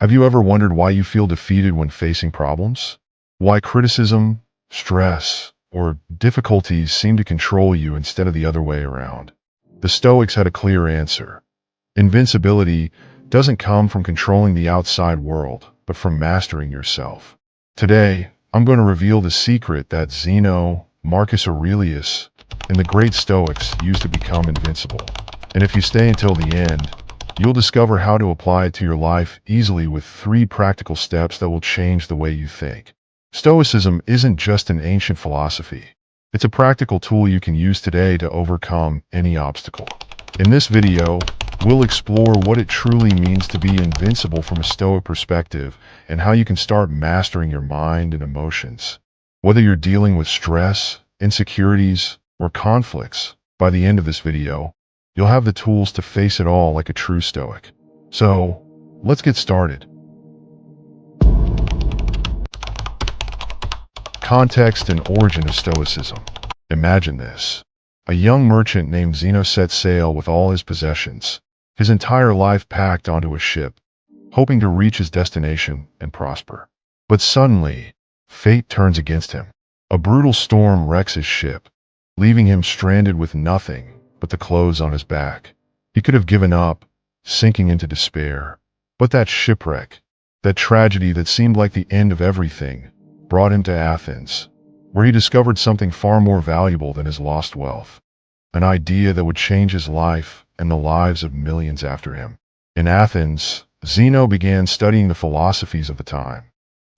Have you ever wondered why you feel defeated when facing problems? Why criticism, stress, or difficulties seem to control you instead of the other way around? The Stoics had a clear answer. Invincibility doesn't come from controlling the outside world, but from mastering yourself. Today, I'm going to reveal the secret that Zeno, Marcus Aurelius, and the great Stoics used to become invincible. And if you stay until the end, you'll discover how to apply it to your life easily with 3 practical steps that will change the way you think. Stoicism isn't just an ancient philosophy. It's a practical tool you can use today to overcome any obstacle. In this video, we'll explore what it truly means to be invincible from a Stoic perspective and how you can start mastering your mind and emotions. Whether you're dealing with stress, insecurities, or conflicts, by the end of this video, you'll have the tools to face it all like a true Stoic. So, let's get started. Context and origin of Stoicism. Imagine this. A young merchant named Zeno set sail with all his possessions, his entire life packed onto a ship, hoping to reach his destination and prosper. But suddenly, fate turns against him. A brutal storm wrecks his ship, leaving him stranded with nothing but the clothes on his back. He could have given up, sinking into despair. But that shipwreck, that tragedy that seemed like the end of everything, brought him to Athens, where he discovered something far more valuable than his lost wealth. An idea that would change his life and the lives of millions after him. In Athens, Zeno began studying the philosophies of the time.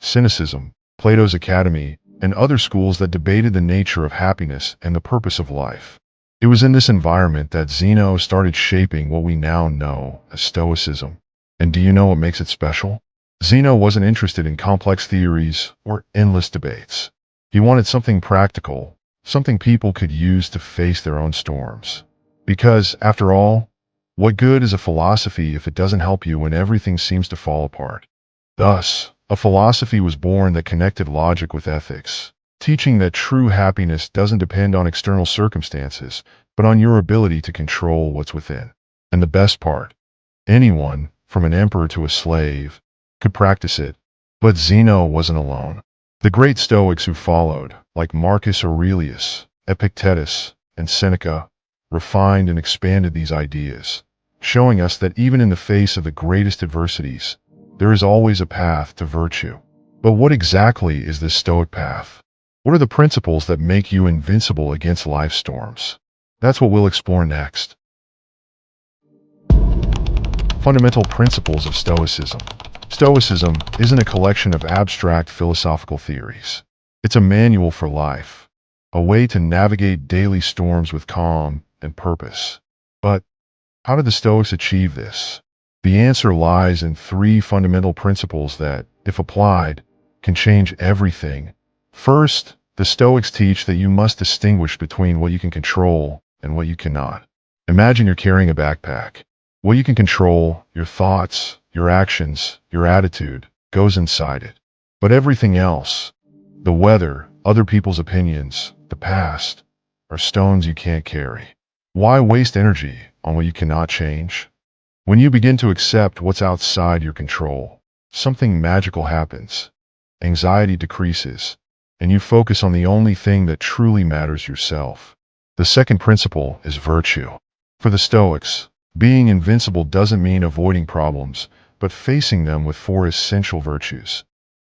Cynicism, Plato's Academy, and other schools that debated the nature of happiness and the purpose of life. It was in this environment that Zeno started shaping what we now know as Stoicism. And do you know what makes it special? Zeno wasn't interested in complex theories or endless debates. He wanted something practical, something people could use to face their own storms. Because, after all, what good is a philosophy if it doesn't help you when everything seems to fall apart? Thus, a philosophy was born that connected logic with ethics, teaching that true happiness doesn't depend on external circumstances, but on your ability to control what's within. And the best part, anyone, from an emperor to a slave, could practice it. But Zeno wasn't alone. The great Stoics who followed, like Marcus Aurelius, Epictetus, and Seneca, refined and expanded these ideas, showing us that even in the face of the greatest adversities, there is always a path to virtue. But what exactly is this Stoic path? What are the principles that make you invincible against life's storms? That's what we'll explore next. Fundamental principles of Stoicism. Stoicism isn't a collection of abstract philosophical theories. It's a manual for life, a way to navigate daily storms with calm and purpose. But how did the Stoics achieve this? The answer lies in 3 fundamental principles that, if applied, can change everything. First, the Stoics teach that you must distinguish between what you can control and what you cannot. Imagine you're carrying a backpack. What you can control, your thoughts, your actions, your attitude, goes inside it. But everything else, the weather, other people's opinions, the past, are stones you can't carry. Why waste energy on what you cannot change? When you begin to accept what's outside your control, something magical happens. Anxiety decreases, and you focus on the only thing that truly matters, yourself. The second principle is virtue. For the Stoics, being invincible doesn't mean avoiding problems, but facing them with 4 essential virtues: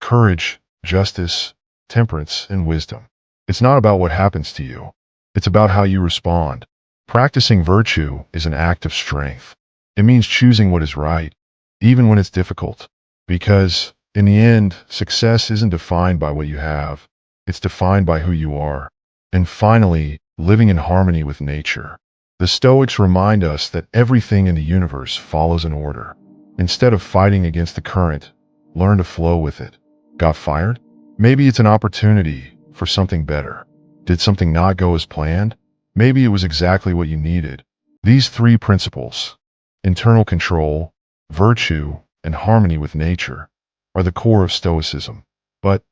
courage, justice, temperance, and wisdom. It's not about what happens to you. It's about how you respond. Practicing virtue is an act of strength. It means choosing what is right, even when it's difficult. Because, in the end, success isn't defined by what you have. It's defined by who you are. And finally, living in harmony with nature. The Stoics remind us that everything in the universe follows an order. Instead of fighting against the current, learn to flow with it. Got fired? Maybe it's an opportunity for something better. Did something not go as planned? Maybe it was exactly what you needed. These 3 principles, internal control, virtue, and harmony with nature, are the core of Stoicism. But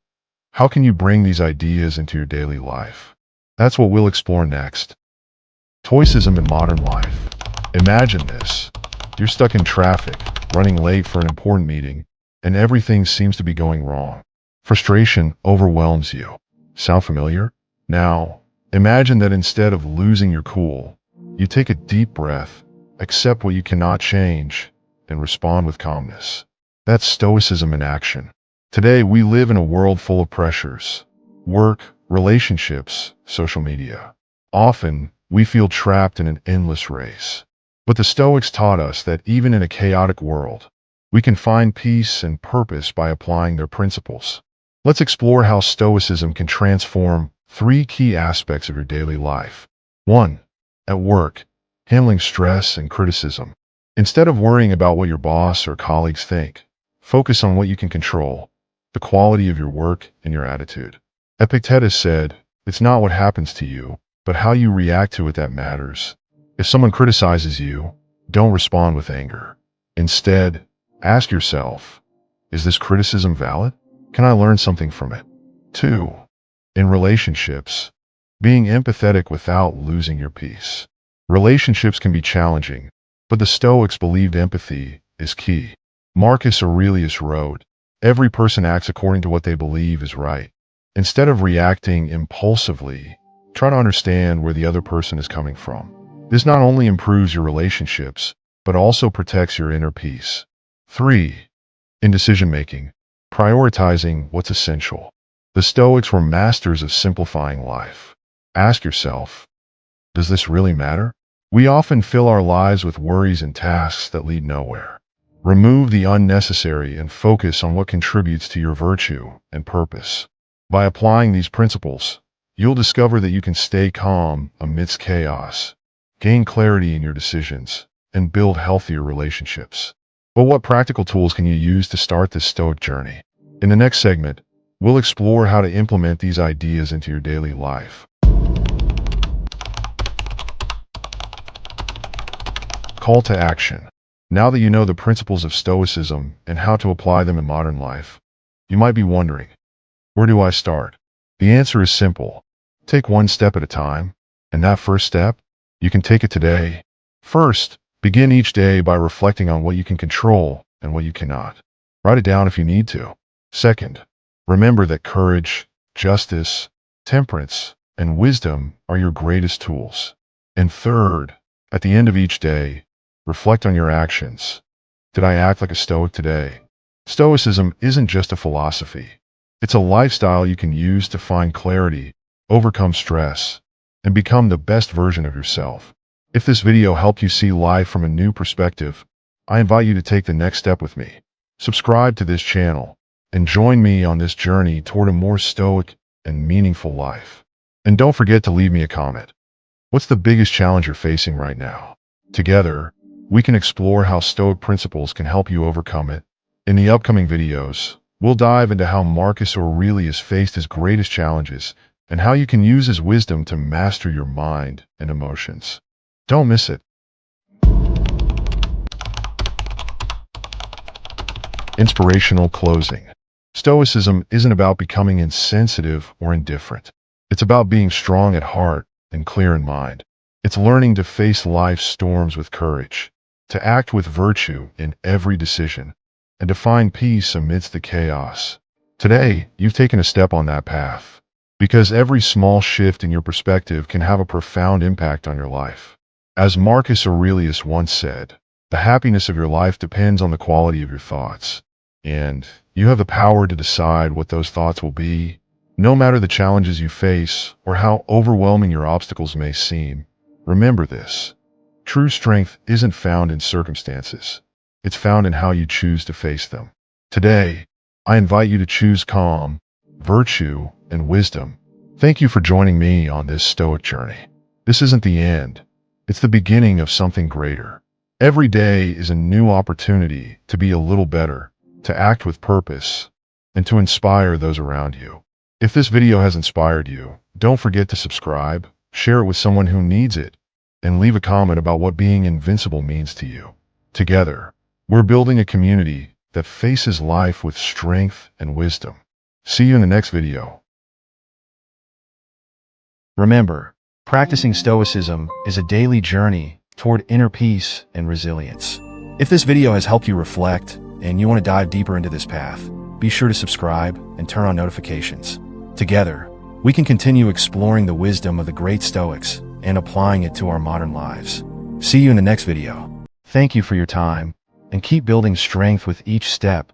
how can you bring these ideas into your daily life? That's what we'll explore next. Stoicism in modern life. Imagine this. You're stuck in traffic, running late for an important meeting, and everything seems to be going wrong. Frustration overwhelms you. Sound familiar? Now, imagine that instead of losing your cool, you take a deep breath, accept what you cannot change, and respond with calmness. That's Stoicism in action. Today, we live in a world full of pressures. Work, relationships, social media. Often, we feel trapped in an endless race. But the Stoics taught us that even in a chaotic world, we can find peace and purpose by applying their principles. Let's explore how Stoicism can transform three key aspects of your daily life. 1. At work, handling stress and criticism. Instead of worrying about what your boss or colleagues think, focus on what you can control, the quality of your work and your attitude. Epictetus said, "It's not what happens to you, but how you react to it that matters." If someone criticizes you, don't respond with anger. Instead, ask yourself, is this criticism valid? Can I learn something from it? 2. In relationships, being empathetic without losing your peace. Relationships can be challenging, but the Stoics believed empathy is key. Marcus Aurelius wrote, "Every person acts according to what they believe is right." Instead of reacting impulsively, try to understand where the other person is coming from. This not only improves your relationships, but also protects your inner peace. 3. In decision-making, prioritizing what's essential. The Stoics were masters of simplifying life. Ask yourself, does this really matter? We often fill our lives with worries and tasks that lead nowhere. Remove the unnecessary and focus on what contributes to your virtue and purpose. By applying these principles, you'll discover that you can stay calm amidst chaos, gain clarity in your decisions, and build healthier relationships. But what practical tools can you use to start this Stoic journey? In the next segment, we'll explore how to implement these ideas into your daily life. Call to action. Now that you know the principles of Stoicism and how to apply them in modern life, you might be wondering, where do I start? The answer is simple. Take one step at a time, and that first step, you can take it today. First, begin each day by reflecting on what you can control and what you cannot. Write it down if you need to. Second, remember that courage, justice, temperance, and wisdom are your greatest tools. And third, at the end of each day, reflect on your actions. Did I act like a Stoic today? Stoicism isn't just a philosophy. It's a lifestyle you can use to find clarity, overcome stress, and become the best version of yourself. If this video helped you see life from a new perspective, I invite you to take the next step with me. Subscribe to this channel and join me on this journey toward a more stoic and meaningful life. And don't forget to leave me a comment. What's the biggest challenge you're facing right now? Together, we can explore how Stoic principles can help you overcome it. In the upcoming videos, we'll dive into how Marcus Aurelius faced his greatest challenges and how you can use his wisdom to master your mind and emotions. Don't miss it. Inspirational closing. Stoicism isn't about becoming insensitive or indifferent. It's about being strong at heart and clear in mind. It's learning to face life's storms with courage, to act with virtue in every decision, and to find peace amidst the chaos. Today, you've taken a step on that path, because every small shift in your perspective can have a profound impact on your life. As Marcus Aurelius once said, the happiness of your life depends on the quality of your thoughts, and you have the power to decide what those thoughts will be. No matter the challenges you face or how overwhelming your obstacles may seem, remember this. True strength isn't found in circumstances. It's found in how you choose to face them. Today, I invite you to choose calm, virtue, and wisdom. Thank you for joining me on this Stoic journey. This isn't the end. It's the beginning of something greater. Every day is a new opportunity to be a little better, to act with purpose, and to inspire those around you. If this video has inspired you, don't forget to subscribe, share it with someone who needs it, and leave a comment about what being invincible means to you. Together, we're building a community that faces life with strength and wisdom. See you in the next video. Remember, practicing Stoicism is a daily journey toward inner peace and resilience. If this video has helped you reflect, and you want to dive deeper into this path, be sure to subscribe and turn on notifications. Together, we can continue exploring the wisdom of the great Stoics and applying it to our modern lives. See you in the next video. Thank you for your time, and keep building strength with each step